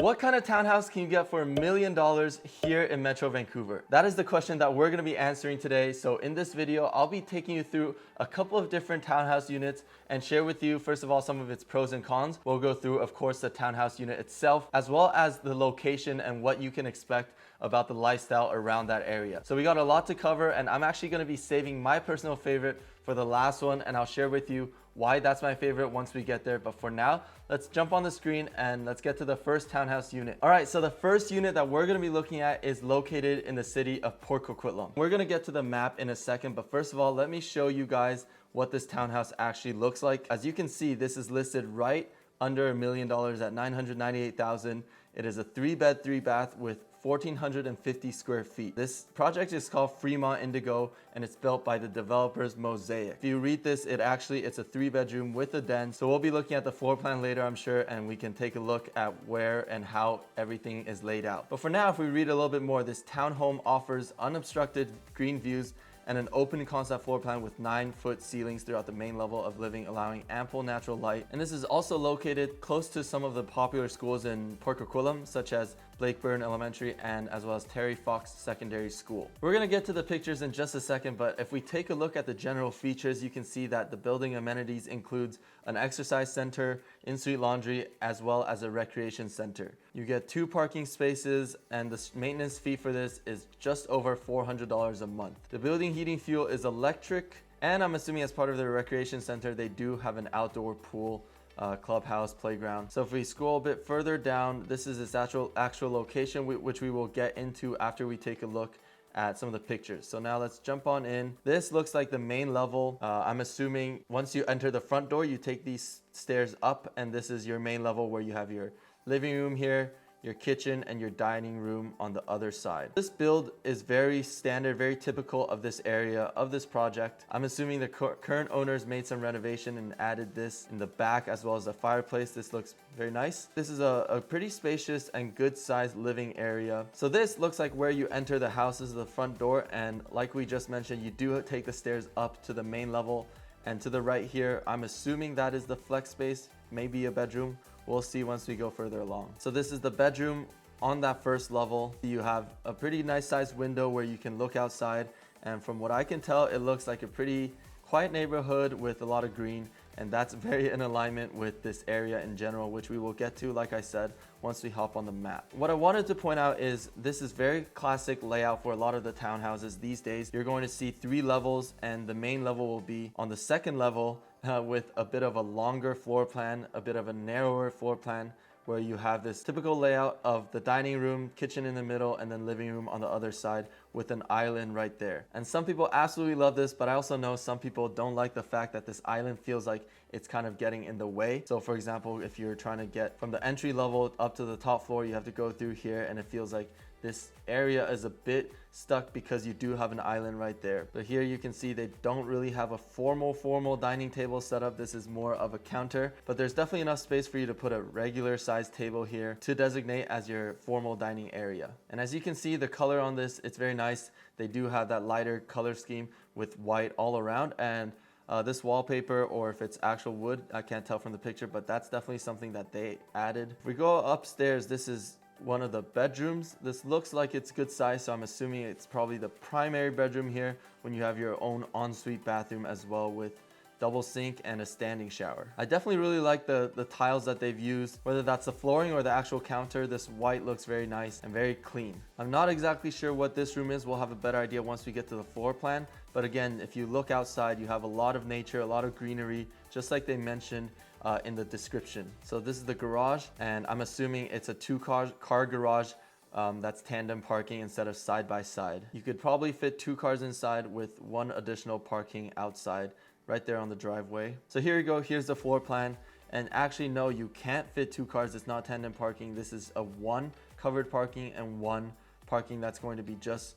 What kind of townhouse can you get for $1 million here in Metro Vancouver? That is the question that we're going to be answering today. So in this video, I'll be taking you through a couple of different townhouse units and share with you, first of all, some of its pros and cons. We'll go through, of course, the townhouse unit itself, as well as the location and what you can expect about the lifestyle around that area. So we got a lot to cover, and I'm actually going to be saving my personal favorite for the last one, and I'll share with you why that's my favorite once we get there. But for now, let's jump on the screen and let's get to the first townhouse unit. All right, so the first unit that we're gonna be looking at is located in the city of Port Coquitlam. We're gonna get to the map in a second, but first of all, let me show you guys what this townhouse actually looks like. As you can see, this is listed right under $1 million at $998,000. It is a 3-bed, 3-bath with 1,450 square feet. This project is called Fremont Indigo, and it's built by the developers Mosaic. If you read this, it's a 3-bedroom with a den. So we'll be looking at the floor plan later, I'm sure, and we can take a look at where and how everything is laid out. But for now, if we read a little bit more, this townhome offers unobstructed green views and an open concept floor plan with 9-foot ceilings throughout the main level of living, allowing ample natural light. And this is also located close to some of the popular schools in Port Coquitlam, such as Blakeburn Elementary and as well as Terry Fox Secondary School. We're gonna get to the pictures in just a second, but if we take a look at the general features, you can see that the building amenities includes an exercise center, in-suite laundry, as well as a recreation center. You get 2 parking spaces, and the maintenance fee for this is just over $400 a month. The building heating fuel is electric, and I'm assuming as part of their recreation center, they do have an outdoor pool, clubhouse, playground. So if we scroll a bit further down, this is its actual location, which we will get into after we take a look at some of the pictures. So now let's jump on in. This looks like the main level. I'm assuming once you enter the front door, you take these stairs up, and this is your main level where you have your living room here, your kitchen, and your dining room on the other side. This build is very standard, very typical of this area, of this project. I'm assuming the current owners made some renovation and added this in the back as well as the fireplace. This looks very nice. This is a pretty spacious and good sized living area. So this looks like where you enter the house. This is the front door, and like we just mentioned, you do take the stairs up to the main level, and to the right here, I'm assuming that is the flex space, maybe a bedroom. We'll see once we go further along. So this is the bedroom on that first level. You have a pretty nice sized window where you can look outside, and from what I can tell, it looks like a pretty quiet neighborhood with a lot of green, and that's very in alignment with this area in general, which we will get to, like I said, once we hop on the map. What I wanted to point out is this is very classic layout for a lot of the townhouses these days. You're going to see 3 levels, and the main level will be on the second level with a bit of a longer floor plan, a bit of a narrower floor plan, where you have this typical layout of the dining room, kitchen in the middle, and then living room on the other side with an island right there. And some people absolutely love this, but I also know some people don't like the fact that this island feels like it's kind of getting in the way. So for example, if you're trying to get from the entry level up to the top floor, you have to go through here, and it feels like this area is a bit stuck because you do have an island right there. But here you can see they don't really have a formal dining table set up. This is more of a counter, but there's definitely enough space for you to put a regular sized table here to designate as your formal dining area. And as you can see, the color on this, it's very nice. They do have that lighter color scheme with white all around, and this wallpaper, or if it's actual wood, I can't tell from the picture, but that's definitely something that they added. If we go upstairs, this is one of the bedrooms. This looks like it's good size, so I'm assuming it's probably the primary bedroom here when you have your own ensuite bathroom as well, with double sink and a standing shower. I definitely really like the tiles that they've used, whether that's the flooring or the actual counter. This white looks very nice and very clean. I'm not exactly sure what this room is. We'll have a better idea once we get to the floor plan. But again, if you look outside, you have a lot of nature, a lot of greenery, just like they mentioned in the description. So this is the garage, and I'm assuming it's a 2-car garage. That's tandem parking instead of side by side. You could probably fit 2 cars inside with 1 additional parking outside right there on the driveway. So here you go, here's the floor plan. And actually, no, you can't fit 2 cars. It's not tandem parking. This is a 1 covered parking and 1 parking that's going to be just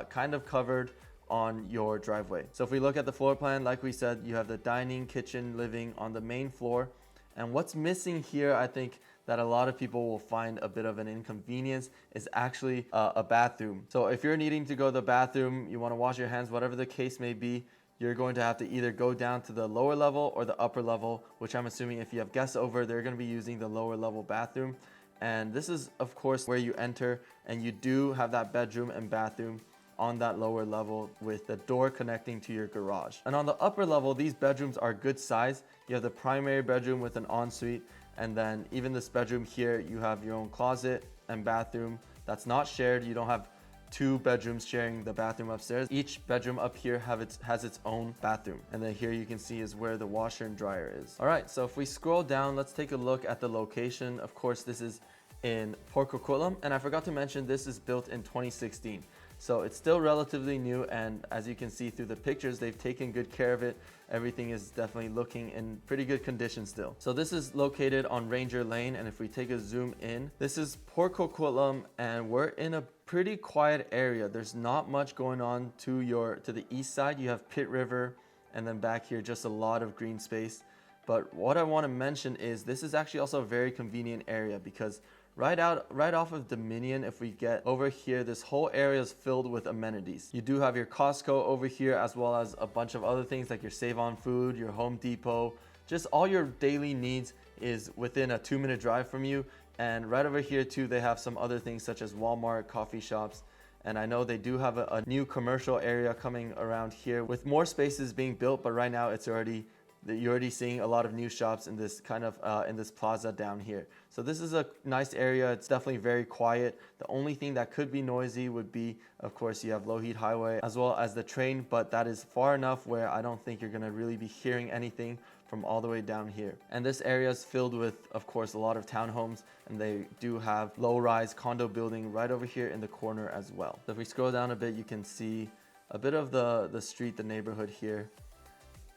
kind of covered on your driveway. So if we look at the floor plan, like we said, you have the dining, kitchen, living on the main floor. And what's missing here, I think, that a lot of people will find a bit of an inconvenience is actually a bathroom. So if you're needing to go to the bathroom, you want to wash your hands, whatever the case may be, you're going to have to either go down to the lower level or the upper level, which I'm assuming if you have guests over, they're going to be using the lower level bathroom. And this is of course where you enter, and you do have that bedroom and bathroom on that lower level with the door connecting to your garage. And on the upper level, these bedrooms are good size. You have the primary bedroom with an ensuite, and then even this bedroom here, you have your own closet and bathroom that's not shared. You don't have two bedrooms sharing the bathroom upstairs. Each bedroom up here has its own bathroom. And then here you can see is where the washer and dryer is. All right, so if we scroll down, let's take a look at the location. Of course, this is in Port Coquitlam, and I forgot to mention this is built in 2016. So it's still relatively new, and as you can see through the pictures, they've taken good care of it. Everything is definitely looking in pretty good condition still. So this is located on Ranger Lane, and if we take a zoom in, this is Port Coquitlam, and we're in a pretty quiet area. There's not much going on to the east side. You have Pitt River, and then back here just a lot of green space. But what I want to mention is this is actually also a very convenient area, because right off of Dominion, if we get over here, this whole area is filled with amenities. You do have your Costco over here, as well as a bunch of other things like your Save On Food, your Home Depot. Just all your daily needs is within a 2-minute drive from you. And right over here too, they have some other things such as Walmart, coffee shops. And I know they do have a new commercial area coming around here with more spaces being built, but right now you're already seeing a lot of new shops in this kind of in this plaza down here. So this is a nice area. It's definitely very quiet. The only thing that could be noisy would be, of course, you have Lougheed Highway as well as the train, but that is far enough where I don't think you're gonna really be hearing anything from all the way down here. And this area is filled with, of course, a lot of townhomes, and they do have low-rise condo building right over here in the corner as well. So if we scroll down a bit, you can see a bit of the street, the neighborhood here.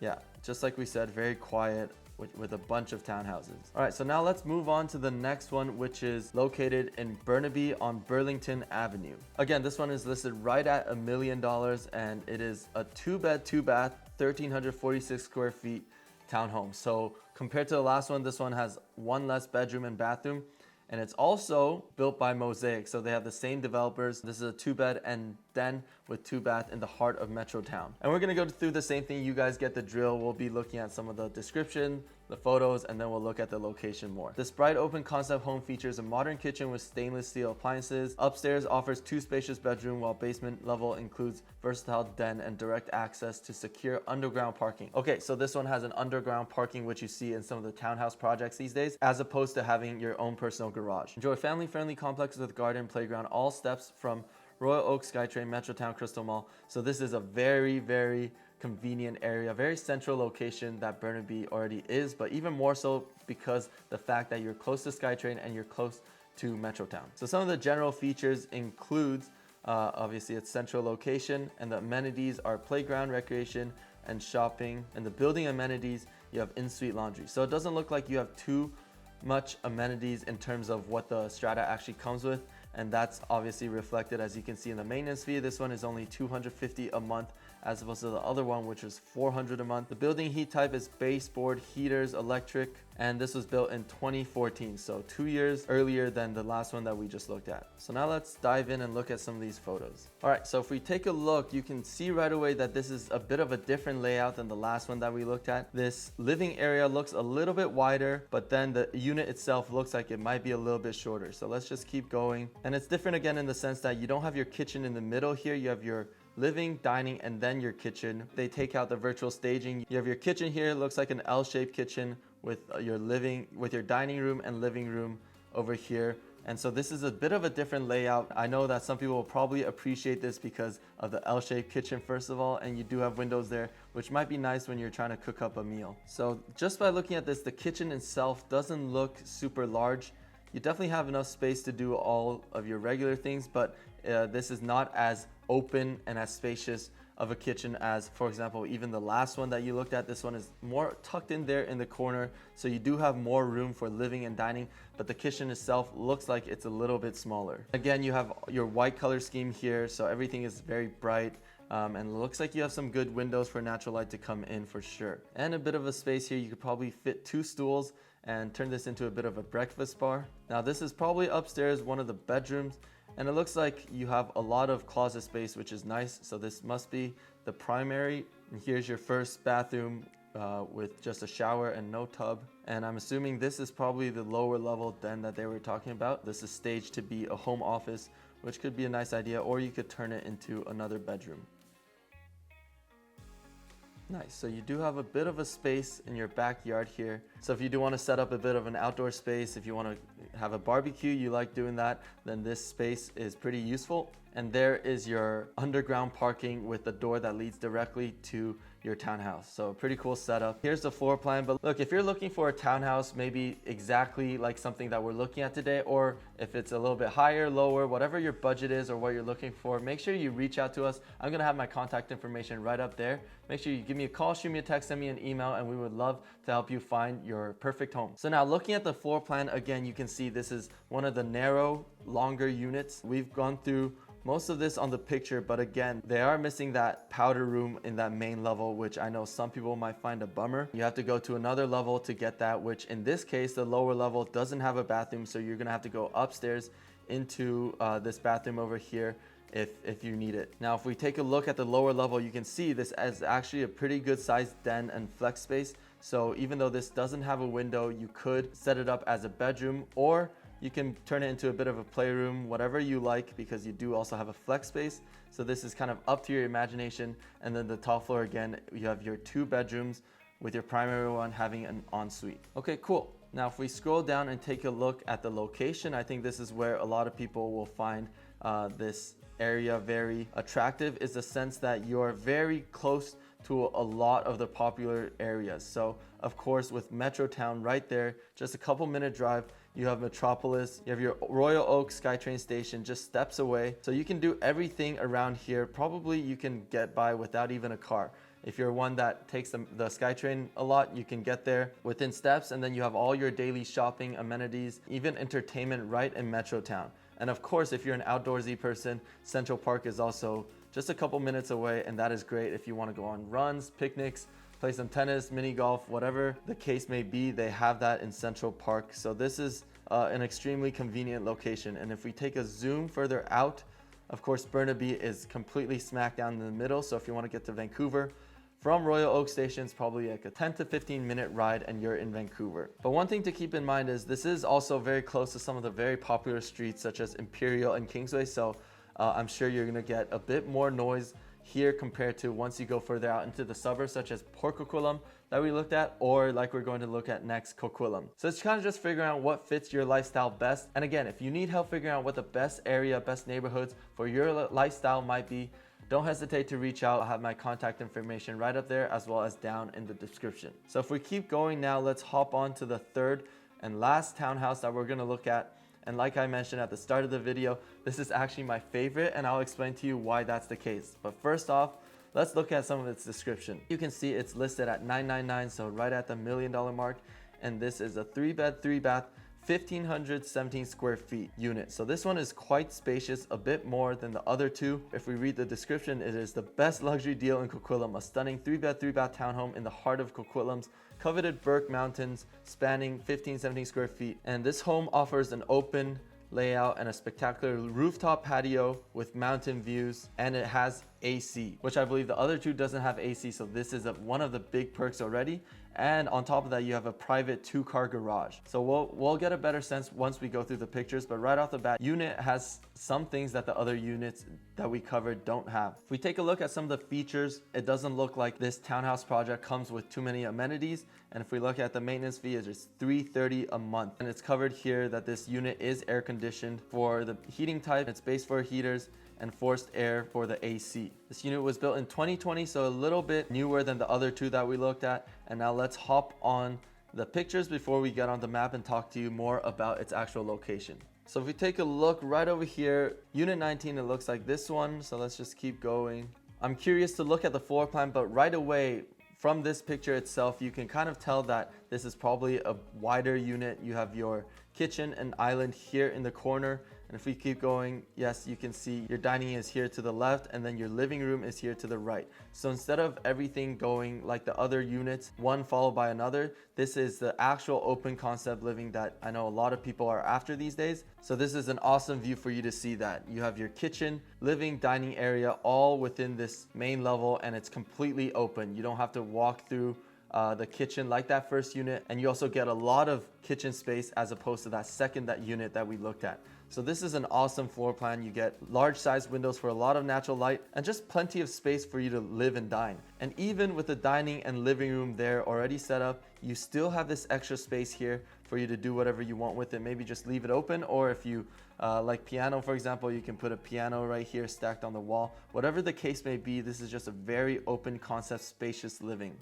Yeah, just like we said, very quiet with a bunch of townhouses. All right, so now let's move on to the next one, which is located in Burnaby on Burlington Avenue. Again, this one is listed right at $1 million, and it is a 2-bed, 2-bath, 1,346 square feet townhome. So compared to the last one, this one has one less bedroom and bathroom, and it's also built by Mosaic. So they have the same developers. This is a 2-bed and den with 2-bath in the heart of Metro Town. And we're gonna go through the same thing. You guys get the drill. We'll be looking at some of the description, the photos, and then we'll look at the location more. This bright open concept home features a modern kitchen with stainless steel appliances. Upstairs offers 2 spacious bedrooms, while basement level includes versatile den and direct access to secure underground parking. Okay, so this one has an underground parking, which you see in some of the townhouse projects these days, as opposed to having your own personal garage. Enjoy family-friendly complex with garden, playground, all steps from Royal Oak, SkyTrain, Metrotown, Crystal Mall. So this is a very, very convenient area, very central location that Burnaby already is, but even more so because the fact that you're close to SkyTrain and you're close to Metrotown. So some of the general features includes, obviously its central location, and the amenities are playground, recreation, and shopping. And the building amenities, you have in-suite laundry. So it doesn't look like you have too much amenities in terms of what the strata actually comes with, and that's obviously reflected, as you can see, in the maintenance fee. This one is only $250 a month, as opposed to the other one, which is $400 a month. The building heat type is baseboard, heaters, electric, and this was built in 2014, so 2 years earlier than the last one that we just looked at. So now let's dive in and look at some of these photos. All right, so if we take a look, you can see right away that this is a bit of a different layout than the last one that we looked at. This living area looks a little bit wider, but then the unit itself looks like it might be a little bit shorter. So let's just keep going. And it's different again in the sense that you don't have your kitchen in the middle here. You have your living, dining, and then your kitchen. They take out the virtual staging. You have your kitchen here. It looks like an L-shaped kitchen with your dining room and living room over here. And so this is a bit of a different layout. I know that some people will probably appreciate this because of the L-shaped kitchen, first of all, and you do have windows there, which might be nice when you're trying to cook up a meal. So just by looking at this, the kitchen itself doesn't look super large. You definitely have enough space to do all of your regular things, but this is not as open and as spacious of a kitchen as, for example, even the last one that you looked at. This one is more tucked in there in the corner, so you do have more room for living and dining, but the kitchen itself looks like it's a little bit smaller. Again, you have your white color scheme here, so everything is very bright. And it looks like you have some good windows for natural light to come in for sure. And a bit of a space here. You could probably fit 2 stools and turn this into a bit of a breakfast bar. Now this is probably upstairs, one of the bedrooms, and it looks like you have a lot of closet space, which is nice. So this must be the primary. And here's your first bathroom with just a shower and no tub. And I'm assuming this is probably the lower level den that they were talking about. This is staged to be a home office, which could be a nice idea, or you could turn it into another bedroom. Nice, so you do have a bit of a space in your backyard here. So if you do want to set up a bit of an outdoor space, if you want to have a barbecue, you like doing that, then this space is pretty useful. And there is your underground parking with the door that leads directly to your townhouse. So a pretty cool setup. Here's the floor plan. But look, if you're looking for a townhouse, maybe exactly like something that we're looking at today, or if it's a little bit higher, lower, whatever your budget is or what you're looking for, make sure you reach out to us. I'm gonna have my contact information right up there. Make sure you give me a call, shoot me a text, send me an email, and we would love to help you find your perfect home. So now looking at the floor plan, again, you can see this is one of the narrow, longer units. We've gone through most of this on the picture, but again, they are missing that powder room in that main level, which I know some people might find a bummer. You have to go to another level to get that, which in this case, the lower level doesn't have a bathroom, so you're gonna have to go upstairs into this bathroom over here if you need it. Now, if we take a look at the lower level, you can see this as actually a pretty good sized den and flex space. So even though this doesn't have a window, you could set it up as a bedroom, or you can turn it into a bit of a playroom, whatever you like, because you do also have a flex space. So this is kind of up to your imagination. And then the top floor, again, you have your 2 bedrooms with your primary one having an ensuite. Okay, cool. Now, if we scroll down and take a look at the location, I think this is where a lot of people will find this area very attractive, is the sense that you're very close to a lot of the popular areas. So of course, with Metrotown right there, just a couple minute drive, you have Metropolis, you have your Royal Oak SkyTrain station just steps away. So you can do everything around here. Probably you can get by without even a car. If you're one that takes the SkyTrain a lot, you can get there within steps, and then you have all your daily shopping, amenities, even entertainment right in Metrotown. And of course, if you're an outdoorsy person, Central Park is also just a couple minutes away, and that is great if you want to go on runs, picnics, play some tennis, mini golf, whatever the case may be. They have that in Central Park. So this is an extremely convenient location. And if we take a zoom further out, of course, Burnaby is completely smack down in the middle. So if you want to get to Vancouver from Royal Oak Station, it's probably like a 10 to 15 minute ride and you're in Vancouver. But one thing to keep in mind is this is also very close to some of the very popular streets such as Imperial and Kingsway. So I'm sure you're gonna get a bit more noise here compared to once you go further out into the suburbs such as Port Coquitlam that we looked at, or like we're going to look at next, Coquitlam. So it's kind of just figuring out what fits your lifestyle best. And again, if you need help figuring out what the best area, best neighborhoods for your lifestyle might be, don't hesitate to reach out. I'll have my contact information right up there as well as down in the description. So if we keep going now, let's hop on to the third and last townhouse that we're gonna look at. And like I mentioned at the start of the video, this is actually my favorite, and I'll explain to you why that's the case. But first off, let's look at some of its description. You can see it's listed at $999, so right at the $1 million mark. And this is a 3-bed, 3-bath, 1,517 square feet unit. So this one is quite spacious, a bit more than the other two. If we read the description, it is the best luxury deal in Coquitlam, a stunning 3-bed, 3-bath townhome in the heart of Coquitlam's coveted Burke Mountains, spanning 1,517 square feet. And this home offers an open layout and a spectacular rooftop patio with mountain views, and it has AC, which I believe the other two doesn't have AC, so this is one of the big perks already. And on top of that, you have a private 2-car garage. So we'll get a better sense once we go through the pictures, but right off the bat, unit has some things that the other units that we covered don't have. If we take a look at some of the features, it doesn't look like this townhouse project comes with too many amenities. And if we look at the maintenance fee, it's $330 a month. And it's covered here that this unit is air conditioned for the heating type. It's space for heaters and forced air for the AC. This unit was built in 2020, so a little bit newer than the other two that we looked at. And now let's hop on the pictures before we get on the map and talk to you more about its actual location. So if we take a look right over here, unit 19, it looks like this one. So let's just keep going. I'm curious to look at the floor plan, but right away from this picture itself, you can kind of tell that this is probably a wider unit. You have your kitchen and island here in the corner. And if we keep going, yes, you can see your dining is here to the left, and then your living room is here to the right. So instead of everything going like the other units, one followed by another, this is the actual open concept living that I know a lot of people are after these days. So this is an awesome view for you to see that. You have your kitchen, living, dining area all within this main level, and it's completely open. You don't have to walk through the kitchen like that first unit, and you also get a lot of kitchen space as opposed to that second unit that we looked at. So this is an awesome floor plan. You get large sized windows for a lot of natural light and just plenty of space for you to live and dine. And even with the dining and living room there already set up, you still have this extra space here for you to do whatever you want with it. Maybe just leave it open, or if you like piano, for example, you can put a piano right here stacked on the wall. Whatever the case may be, this is just a very open concept, spacious living.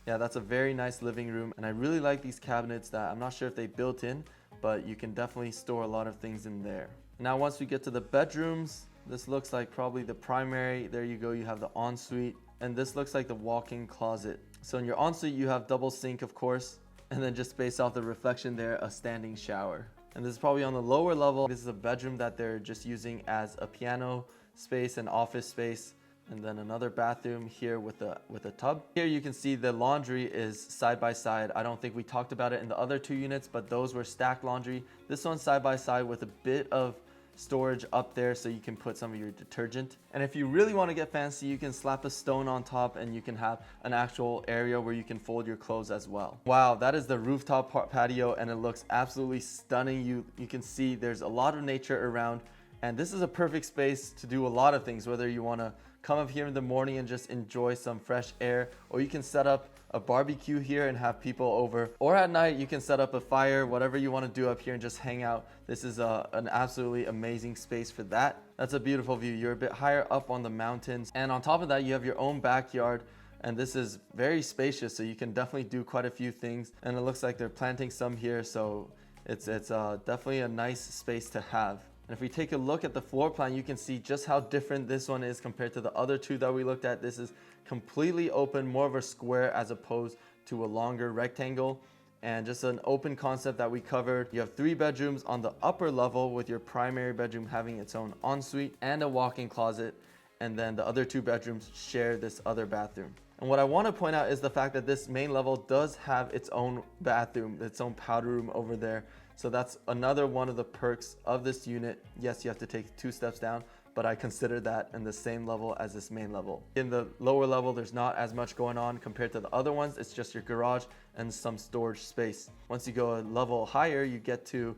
Yeah, that's a very nice living room, and I really like these cabinets that I'm not sure if they built in, but you can definitely store a lot of things in there. Now once we get to the bedrooms, this looks like probably the primary. There you go, you have the ensuite, and this looks like the walk-in closet. So in your ensuite you have double sink, of course, and then just based off the reflection there, a standing shower. And this is probably on the lower level. This is a bedroom that they're just using as a piano space and office space. And then another bathroom here with a tub. Here you can see the laundry is side by side. I don't think we talked about it in the other two units, but those were stacked laundry. This one's side by side with a bit of storage up there so you can put some of your detergent. And if you really want to get fancy, you can slap a stone on top and you can have an actual area where you can fold your clothes as well. Wow, that is the rooftop patio, and it looks absolutely stunning. You can see there's a lot of nature around, and this is a perfect space to do a lot of things, whether you want to come up here in the morning and just enjoy some fresh air, or you can set up a barbecue here and have people over, or at night you can set up a fire, whatever you want to do up here and just hang out. This is an absolutely amazing space for that. That's a beautiful view. You're a bit higher up on the mountains, and on top of that you have your own backyard, and this is very spacious, so you can definitely do quite a few things. And it looks like they're planting some here, so it's definitely a nice space to have. And if we take a look at the floor plan, you can see just how different this one is compared to the other two that we looked at. This is completely open, more of a square as opposed to a longer rectangle, and just an open concept that we covered. You have 3 bedrooms on the upper level, with your primary bedroom having its own ensuite and a walk-in closet, and then the other 2 bedrooms share this other bathroom. And what I want to point out is the fact that this main level does have its own bathroom, its own powder room over there. So that's another one of the perks of this unit. Yes, you have to take 2 steps down, but I consider that in the same level as this main level. In the lower level, there's not as much going on compared to the other ones. It's just your garage and some storage space. Once you go a level higher, you get to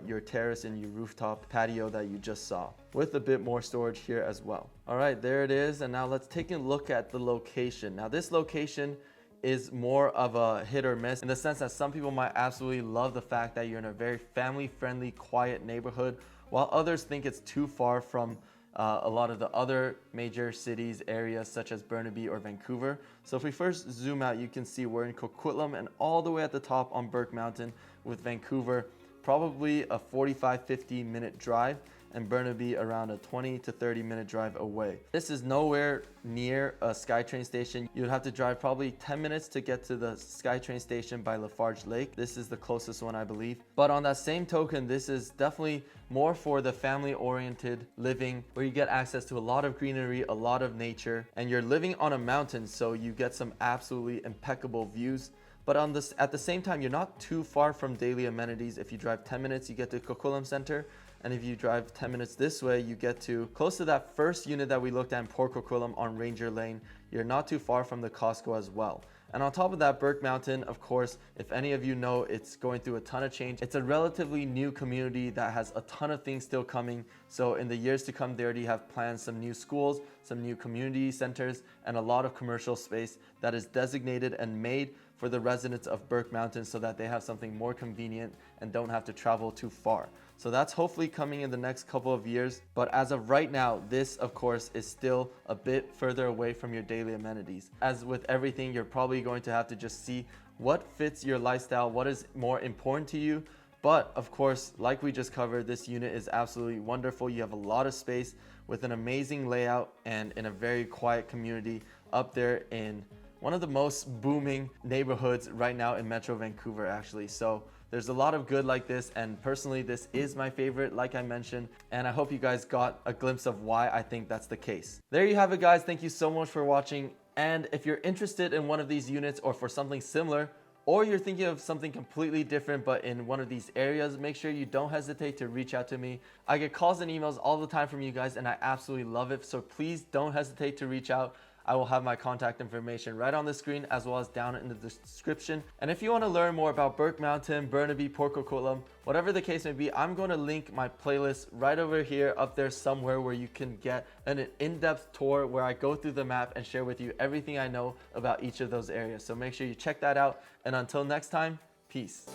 your terrace and your rooftop patio that you just saw, with a bit more storage here as well. All right, there it is. And now let's take a look at the location. Now this location is more of a hit or miss, in the sense that some people might absolutely love the fact that you're in a very family-friendly, quiet neighborhood, while others think it's too far from a lot of the other major cities, areas such as Burnaby or Vancouver. So if we first zoom out, you can see we're in Coquitlam, and all the way at the top on Burke Mountain, with Vancouver probably a 45-50 minute drive, and Burnaby around a 20 to 30 minute drive away. This is nowhere near a SkyTrain station. You'd have to drive probably 10 minutes to get to the SkyTrain station by Lafarge Lake. This is the closest one, I believe. But on that same token, this is definitely more for the family-oriented living, where you get access to a lot of greenery, a lot of nature, and you're living on a mountain, so you get some absolutely impeccable views. But at the same time, you're not too far from daily amenities. If you drive 10 minutes, you get to Coquitlam Center. And if you drive 10 minutes this way, you get to close to that first unit that we looked at in Port Coquitlam on Ranger Lane. You're not too far from the Costco as well. And on top of that, Burke Mountain, of course, if any of you know, it's going through a ton of change. It's a relatively new community that has a ton of things still coming. So in the years to come, they already have planned some new schools, some new community centers, and a lot of commercial space that is designated and made for the residents of Burke Mountain, so that they have something more convenient and don't have to travel too far. So that's hopefully coming in the next couple of years. But as of right now, this of course is still a bit further away from your daily amenities. As with everything, you're probably going to have to just see what fits your lifestyle, what is more important to you. But of course, like we just covered, this unit is absolutely wonderful. You have a lot of space with an amazing layout and in a very quiet community up there in one of the most booming neighborhoods right now in Metro Vancouver, actually. So there's a lot of good like this, and personally this is my favorite, like I mentioned, and I hope you guys got a glimpse of why I think that's the case. There you have it, guys. Thank you so much for watching, and if you're interested in one of these units or for something similar, or you're thinking of something completely different but in one of these areas, make sure you don't hesitate to reach out to me. I get calls and emails all the time from you guys, and I absolutely love it, so please don't hesitate to reach out. I will have my contact information right on the screen as well as down in the description. And if you want to learn more about Burke Mountain, Burnaby, Port Coquitlam, whatever the case may be, I'm going to link my playlist right over here up there somewhere where you can get an in-depth tour where I go through the map and share with you everything I know about each of those areas. So make sure you check that out. And until next time, peace.